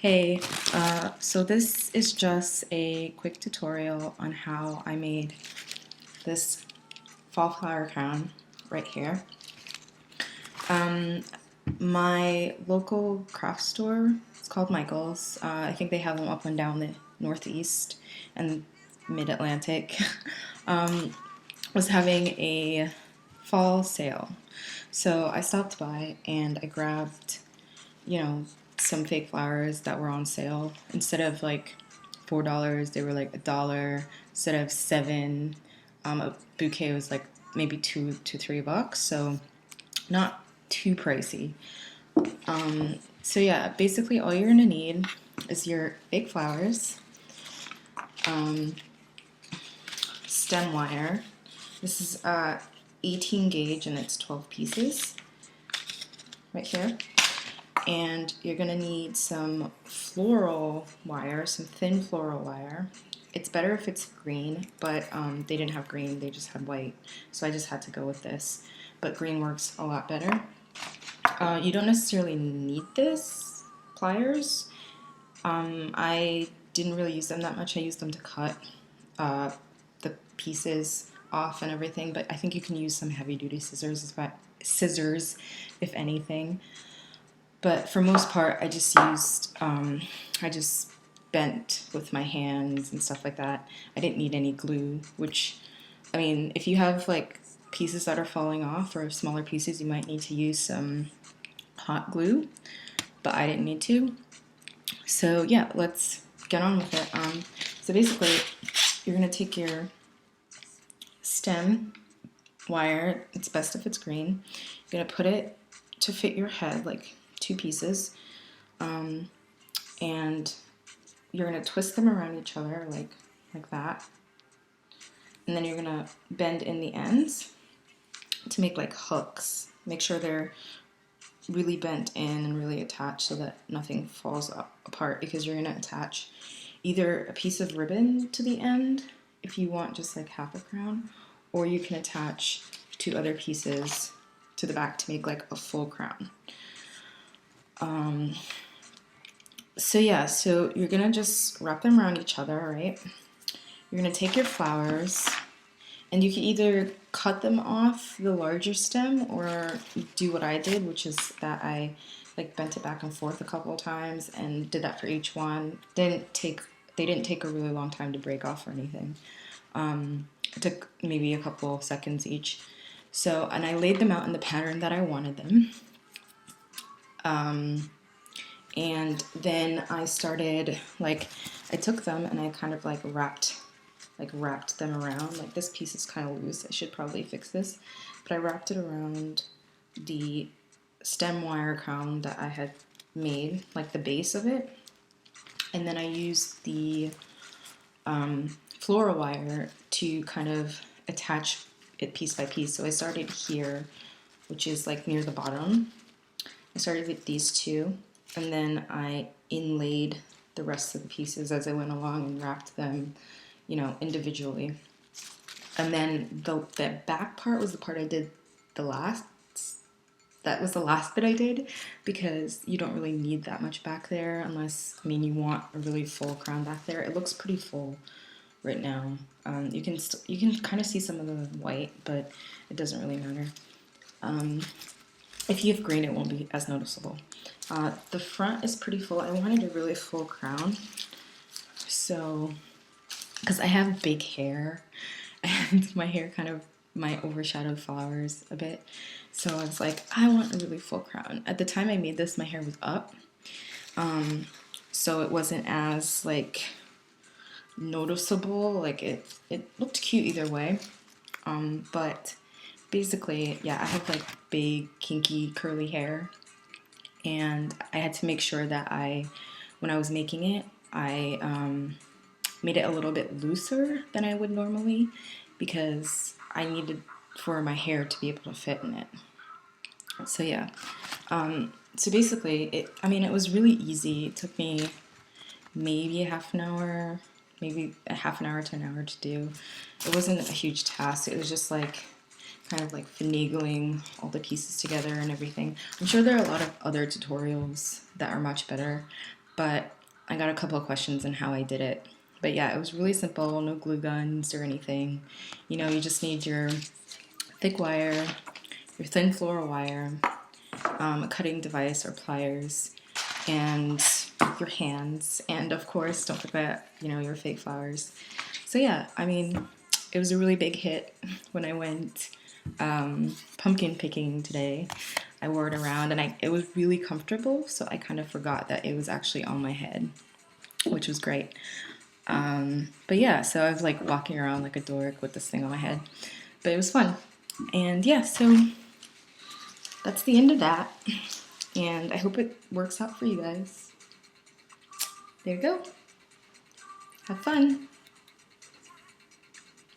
Hey, so this is just a quick tutorial on how I made this fall flower crown right here. Um, my local craft store, it's called Michael's. I think they have them up and down the Northeast and Mid-Atlantic, um, was having a fall sale. So I stopped by and I grabbed some fake flowers that were on sale. Instead of like $4, they were like $1. Instead of seven, a bouquet was like maybe $2 to $3, so not too pricey. So yeah, basically all you're gonna need is your fake flowers, um, stem wire. This is 18 gauge and it's 12 pieces right here. And you're going to need some floral wire, some thin floral wire. It's better if it's green, but they didn't have green, they just had white. So I just had to go with this. But green works a lot better. You don't necessarily need this pliers. I didn't really use them that much. I used them to cut the pieces off and everything, but I think you can use some heavy duty scissors if anything. But for most part, I just bent with my hands and stuff like that. I didn't need any glue, which, I mean, if you have like pieces that are falling off or smaller pieces, you might need to use some hot glue, but I didn't need to. So yeah, let's get on with it. So basically, you're gonna take your stem wire, it's best if it's green, you're gonna put it to fit your head, like two pieces, and you're gonna twist them around each other like that, and then you're gonna bend in the ends to make like hooks. Make sure they're really bent in and really attached so that nothing falls apart, because you're gonna attach either a piece of ribbon to the end if you want just like half a crown, or you can attach two other pieces to the back to make like a full crown. So yeah, so you're gonna just wrap them around each other, right? You're gonna take your flowers, and you can either cut them off the larger stem or do what I did, which is that I like bent it back and forth a couple of times and did that for each one. They didn't take a really long time to break off or anything. It took maybe a couple of seconds each. So, and I laid them out in the pattern that I wanted them. And then I started, like, I took them and I kind of like wrapped them around. Like, this piece is kind of loose. I should probably fix this. But I wrapped it around the stem wire crown that I had made, like the base of it. And then I used the floral wire to kind of attach it piece by piece. So I started here, which is like near the bottom. I started with these two, and then I inlaid the rest of the pieces as I went along and wrapped them, individually. And then the back part was the part I did the last. That was the last bit I did, because you don't really need that much back there unless, you want a really full crown back there. It looks pretty full right now. You can kind of see some of the white, but it doesn't really matter. If you have green, it won't be as noticeable. The front is pretty full. I wanted a really full crown, so because I have big hair and my hair might overshadow flowers a bit. So I was like, I want a really full crown. At the time I made this, my hair was up. So it wasn't as like noticeable. Like it looked cute either way. But basically, yeah, I have like big, kinky, curly hair. And I had to make sure that when I was making it, I made it a little bit looser than I would normally, because I needed for my hair to be able to fit in it. So yeah, so basically, it was really easy. It took me maybe a half an hour, maybe a half an hour to an hour to do. It wasn't a huge task. It was just like kind of like finagling all the pieces together and everything. I'm sure there are a lot of other tutorials that are much better. but I got a couple of questions on how I did it. But yeah, it was really simple, no glue guns or anything. You know, you just need your thick wire, your thin floral wire, a cutting device or pliers, and your hands, and of course, don't forget, you know, your fake flowers. So yeah, I mean, it was a really big hit when I went pumpkin picking today. I wore it around, and it was really comfortable, so I kind of forgot that it was actually on my head, which was great. But yeah, so I was like walking around like a dork with this thing on my head, but it was fun. And yeah, so that's the end of that, and I hope it works out for you guys. There you go. Have fun.